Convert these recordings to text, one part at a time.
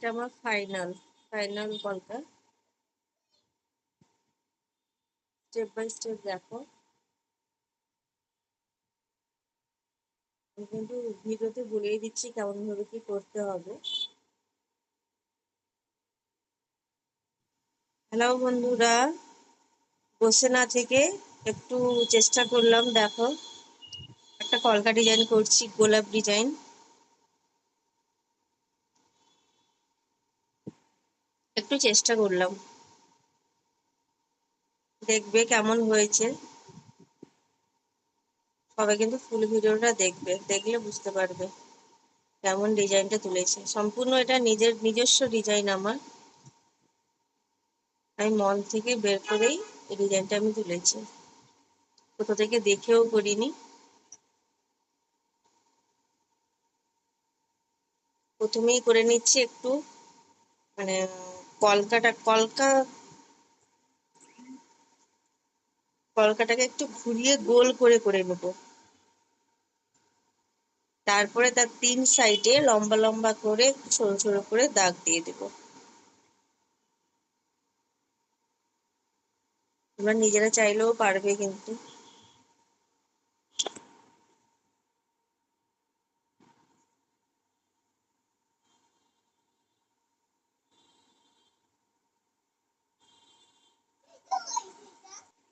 এটা আমার final final কলকা। স্টেপ বাই স্টেপ দেখো। আমি কিন্তু ভিডিওতে বলেই দিচ্ছি কেমন ভাবে কি করতে হবে। হ্যালো বন্ধুরা, বসে না থেকে একটু চেষ্টা করলাম। দেখো, একটা কলকা ডিজাইন করছি, গোলাপ ডিজাইন। একটু চেষ্টা করলাম, দেখবে কেমন হয়েছে। সবাই কিন্তু ফুল ভিডিওটা দেখবে, দেখলে বুঝতে পারবে কেমন ডিজাইনটা তুলেছে। সম্পূর্ণ এটা নিজস্ব ডিজাইন আমার। আমি মন থেকে বের করেই এই ডিজাইনটা আমি তুলেছি, কোথা থেকে দেখেও করিনি। প্রথমেই করে নিচ্ছি একটু, মানে কলকাটাকে একটু ঘুরিয়ে গোল করে করে নেব। তারপরে তার 3 সাইডে লম্বা লম্বা করে ছোট ছোট করে দাগ দিয়ে দেবো। তোমরা নিজেরা চাইলেও পারবে কিন্তু।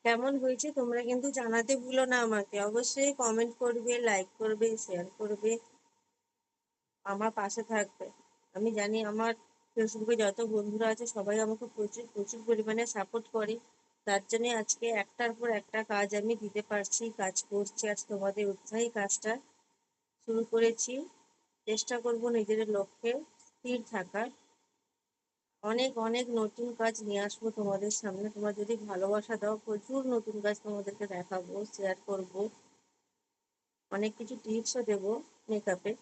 কেমন হয়েছে তোমরা কিন্তু জানাতে ভুলো না আমাকে। অবশ্যই কমেন্ট করবে, লাইক করবে, শেয়ার করবে, আমার পাশে থাকবে। আমি জানি আমার ফেসবুকে যত বন্ধুরা আছে সবাই আমাকে প্রচুর প্রচুর পরিমাণে সাপোর্ট করে। তার জন্য আজকে একটার পর একটা কাজ আমি দিতে পারছি, কাজ করছি। আজ তোমাদের উৎসাহী কাজটা শুরু করেছি। চেষ্টা করব নিজের লক্ষ্যে স্থির থাকার। অনেক অনেক নতুন কাজ নিয়ে আসবো তোমাদের সামনে। তোমরা যদি ভালোবাসা দাও, প্রচুর নতুন কাজ তোমাদেরকে দেখাবো, শেয়ার করব, অনেক কিছু টিপসও দেবো মেকআপে।